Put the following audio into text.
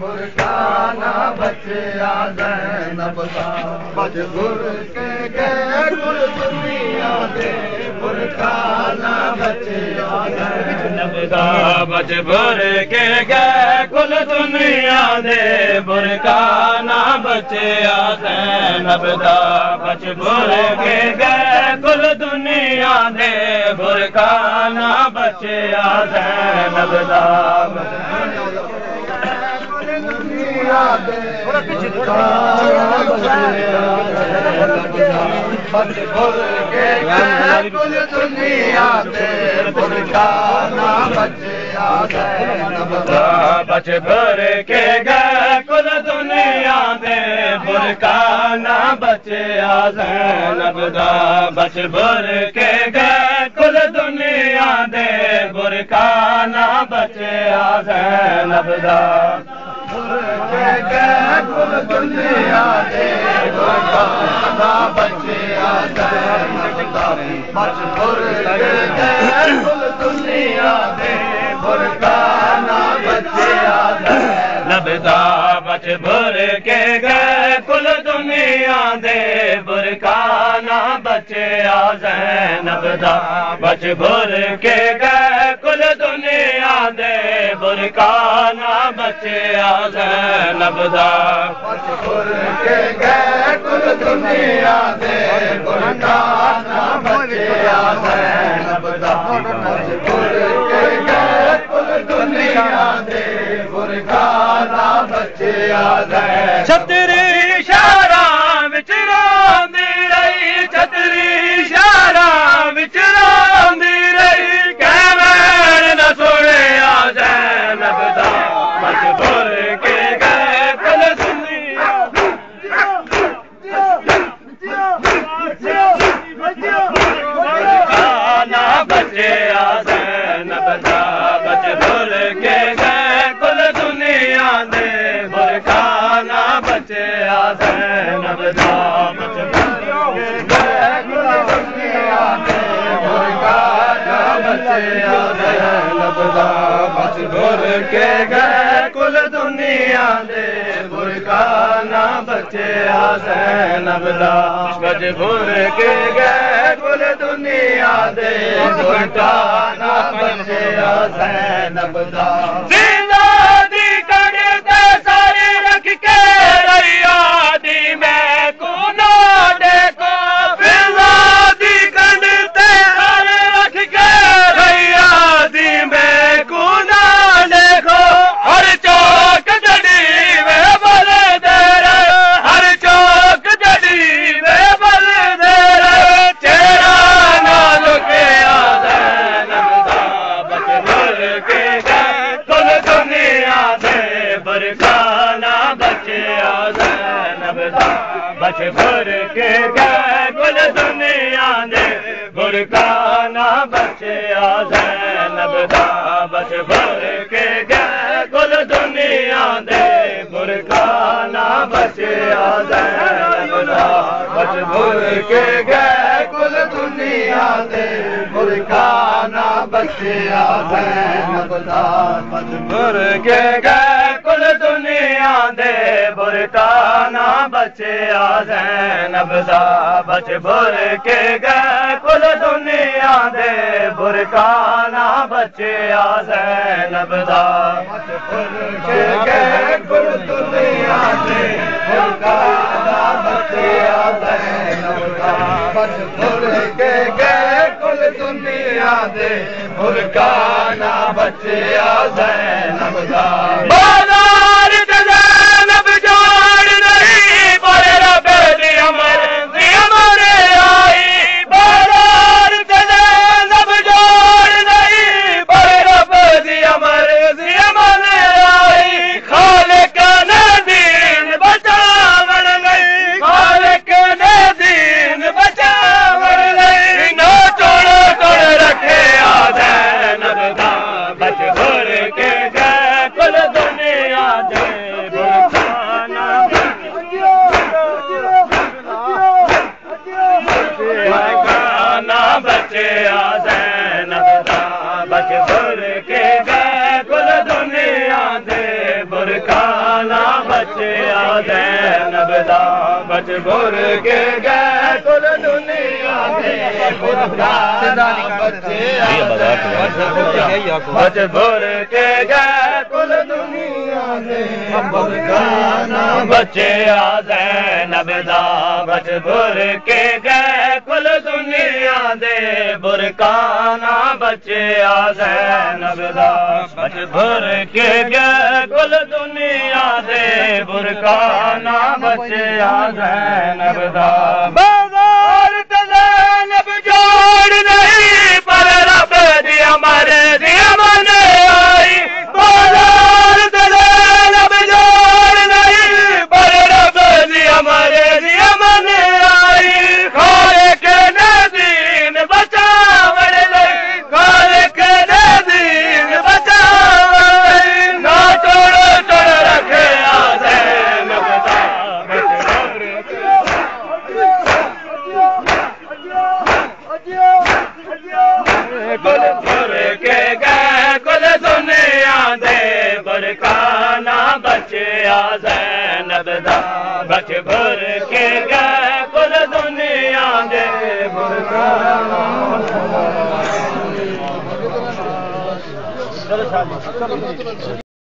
बुरकाना बचिया ज़ैनब दा मजबूर के गए कुल दुनिया दे बुरकाना बचिया ज़ैनब दा मजबूर के गए कुल दुनिया दे बुरकाना बचिया ज़ैनब दा मजबूर के गए कुल दुनिया दे बुरकाना बचिया ज़ैनब दा कुल दुनिया दे बुरकाना बचिया ज़ैनब दा बच भर के गए कुल दुनिया दे बुरकाना बचिया ज़ैनब दा बच भर के गए कुल दुनिया दे बुरकाना बचिया ज़ैनब दा कुल दुनिया दे बुरकाना बचिया ज़ैनब दा मजबूर के गए कुल दुनिया दे बुरकाना बचिया ज़ैनब दा मजबूर के गए कुल दुनिया दे बुरकाना बचिया ज़ैनब दा मजबूर के गए कुल दुनिया दे बुरकाना बचिया ज़ैनब दा मजबूर के गए कुल दुनिया दे बुरकाना बचिया ज़ैनब दा मजबूर के गए कुल दुनिया दे बुरकाना बचिया ज़ैनब छतरी शारा विच रोंदी रही छतरी शारा विच रोंदी रही कैमर न सुनिया ज़ैनब दा मजबूर के गए कुल दुनिया बुरकाना बचिया ज़ैनब दा मजबूर के गए कुल दुनिया दे बुरकाना बचिया ज़ैनब दा मजबूर के गए कुल दुनिया दे बुरकाना बचिया ज़ैनब दा मजबूर के गए कुल दुनिया दे बुरकाना बचिया ज़ैनब दा मजबूर के गए कुल दुनिया दे बुरकाना बचिया ज़ैनब दा जिंदा दी कड़ते सारे रख के रैया दी मैं को ना देखो जिंदा दी कड़ते सारे रख के रैया दी मैं को ना देखो हर चौक जड़ी में बल दे रहे हर चौक जड़ी में बल दे रहे चेहरा ना लुके ज़ैनब दा मजबूर के गए कुल दुनिया दे बुरकाना बचिया ज़ैनब दा मजबूर के गए कुल दुनिया दे बुरकाना बचिया ज़ैनब दा मजबूर के गए कुल दुनिया दे बुरकाना बचिया ज़ैनब दा मजबूर के गए कुल दुनिया दे बुरकाना बचिया ज़ैनब दा मजबूर के गए कुल दुनिया दे बुरकाना बचिया ज़ैनब दा मजबूर के गए कुल दुनिया दे बुरकाना बचिया ज़ैनब दा मजबूर के गए कुल दुनिया दे बुरकाना बचिया ज़ैनब दा मजबूर के गए कुल दुनिया दे बुरकाना बचिया ज़ैनब दा बाज़ार ते ज़ैनब जोड़ नहीं पर रब दी अमर आई बाज़ार ते ज़ैनब जोड़ नहीं पर रब दी अमर आई खालिक ने दीन बचावन गई खालिक ने दीन बचावन गई ना तोड़ रखे ज़ैनब दा मजबूर के गए कुल बच भुर के गए कुल दुनिया दे बुरकाना बच भुर के गए कुल दुनिया दे बुरकाना बचे आ ज़ैनब दा बच भुर के गए कुल दुनिया दे बुरकाना बचे आ ज़ैनब दा बच भुर के गए कुल दुनिया दे बुरकाना बचे आ ज़ैनब दा बाज़ार ते ज़ैनब जोड़ नहीं पर रब दी मर्ज़ी मन आई बाज़ार ते ज़ैनब जोड़ नहीं पर रब दी मर्ज़ी मन आई खालिक ने दीन बचावण लई खालिक ने दीन बचावण ना तोड़ तोड़ रखे आ ज़ैनब दा कुल भुर के गए कुल दुनिया दे बुरकाना बचे आ ज़ैनब दा बच भुर के गए कुल दुनिया दे बुरकाना